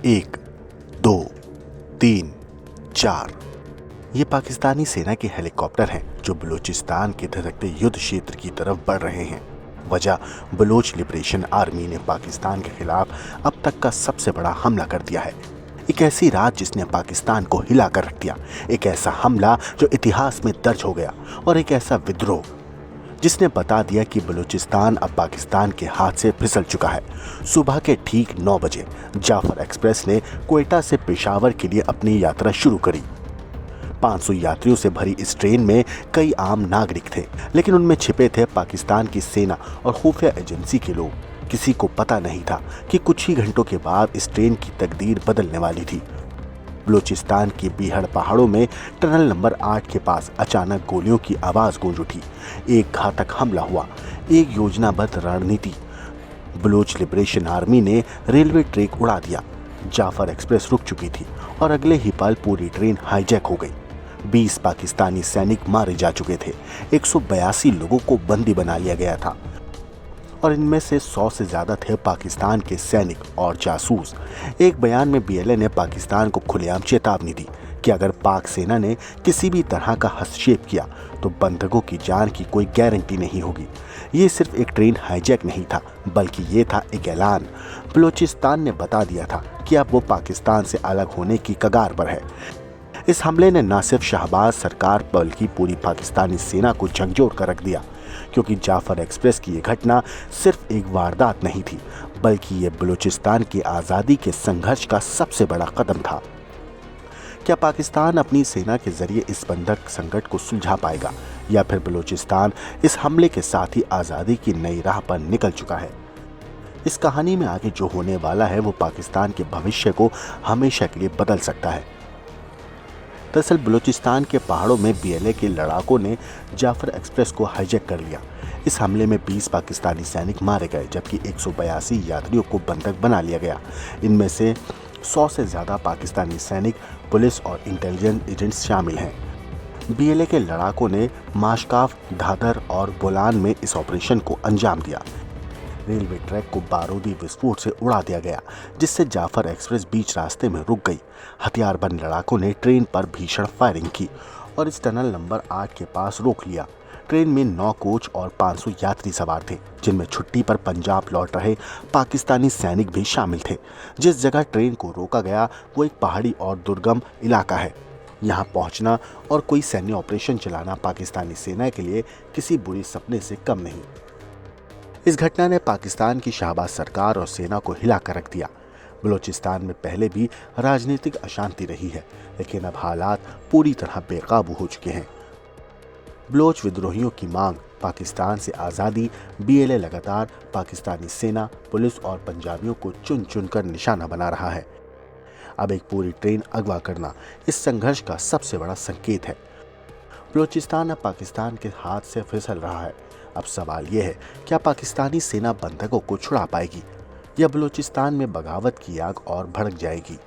1, 2, 3, 4। ये पाकिस्तानी सेना के हेलीकॉप्टर हैं जो बलूचिस्तान के धधकते युद्ध क्षेत्र की तरफ बढ़ रहे हैं। वजह, बलोच लिबरेशन आर्मी ने पाकिस्तान के खिलाफ अब तक का सबसे बड़ा हमला कर दिया है। एक ऐसी रात जिसने पाकिस्तान को हिला कर रख दिया, एक ऐसा हमला जो इतिहास में दर्ज हो गया, और एक ऐसा विद्रोह जिसने बता दिया कि बलूचिस्तान अब पाकिस्तान के हाथ से फिसल चुका है। सुबह के ठीक 9 बजे जाफर एक्सप्रेस ने क्वेटा से पेशावर के लिए अपनी यात्रा शुरू करी। 500 यात्रियों से भरी इस ट्रेन में कई आम नागरिक थे, लेकिन उनमें छिपे थे पाकिस्तान की सेना और खुफिया एजेंसी के लोग। किसी को पता नहीं था कि कुछ ही घंटों के बाद इस ट्रेन की तकदीर बदलने वाली थी। बलूचिस्तान के बीहड़ पहाड़ों में टनल नंबर 8 के पास अचानक गोलियों की आवाज गूंज उठी। एक घातक हमला हुआ, एक योजनाबद्ध रणनीति। बलूच लिबरेशन आर्मी ने रेलवे ट्रैक उड़ा दिया। जाफर एक्सप्रेस रुक चुकी थी और अगले ही पल पूरी ट्रेन हाईजैक हो गई। 20 पाकिस्तानी सैनिक मारे जा चुके थे। 182 लोगों को बंदी बना लिया गया था और इनमें से 100 से ज्यादा थे पाकिस्तान के सैनिक और जासूस। एक बयान में बीएलए ने पाकिस्तान को खुलेआम चेतावनी दी कि अगर पाक सेना ने किसी भी तरह का हस्तक्षेप किया तो बंधकों की जान की कोई गारंटी नहीं होगी। ये सिर्फ एक ट्रेन हाईजैक नहीं था, बल्कि ये था एक ऐलान। बलूचिस्तान ने बता दिया था कि अब वो पाकिस्तान से अलग होने की कगार पर है। इस हमले ने न सिर्फ शहबाज सरकार बल्कि पूरी पाकिस्तानी सेना को झकझोर कर रख दिया, क्योंकि जाफर एक्सप्रेस की यह घटना सिर्फ एक वारदात नहीं थी, बल्कि ये बलूचिस्तान की आज़ादी के संघर्ष का सबसे बड़ा कदम था। क्या पाकिस्तान अपनी सेना के जरिए इस बंधक संकट को सुलझा पाएगा, या फिर बलूचिस्तान इस हमले के साथ ही आज़ादी की नई राह पर निकल चुका है? इस कहानी में आगे जो होने वाला है वो पाकिस्तान के भविष्य को हमेशा के लिए बदल सकता है। दरअसल बलूचिस्तान के पहाड़ों में बीएलए के लड़ाकों ने जाफर एक्सप्रेस को हाईजैक कर लिया। इस हमले में 20 पाकिस्तानी सैनिक मारे गए, जबकि 182 यात्रियों को बंधक बना लिया गया। इनमें से 100 से ज़्यादा पाकिस्तानी सैनिक, पुलिस और इंटेलिजेंस एजेंट्स शामिल हैं। बीएलए के लड़ाकों ने माशकाफ, धादर और बोलान में इस ऑपरेशन को अंजाम दिया। रेलवे ट्रैक को बारूदी विस्फोट से उड़ा दिया गया, जिससे जाफर एक्सप्रेस बीच रास्ते में रुक गई। हथियारबंद लड़ाकों ने ट्रेन पर भीषण फायरिंग की और इस टनल नंबर 8 के पास रोक लिया। ट्रेन में 9 कोच और 500 यात्री सवार थे, जिनमें छुट्टी पर पंजाब लौट रहे पाकिस्तानी सैनिक भी शामिल थे। जिस जगह ट्रेन को रोका गया वो एक पहाड़ी और दुर्गम इलाका है। यहाँ पहुँचना और कोई सैन्य ऑपरेशन चलाना पाकिस्तानी सेना के लिए किसी बुरे सपने से कम नहीं। इस घटना ने पाकिस्तान की शहबाज सरकार और सेना को हिला कर रख दिया। बलूचिस्तान में पहले भी राजनीतिक अशांति रही है, लेकिन अब हालात पूरी तरह बेकाबू हो चुके हैं। बलोच विद्रोहियों की मांग, पाकिस्तान से आज़ादी, बीएलए लगातार पाकिस्तानी सेना, पुलिस और पंजाबियों को चुन चुन कर निशाना बना रहा है। अब एक पूरी ट्रेन अगवा करना इस संघर्ष का सबसे बड़ा संकेत है। बलूचिस्तान अब पाकिस्तान के हाथ से फिसल रहा है। अब सवाल यह है, क्या पाकिस्तानी सेना बंधकों को छुड़ा पाएगी, या बलूचिस्तान में बगावत की आग और भड़क जाएगी?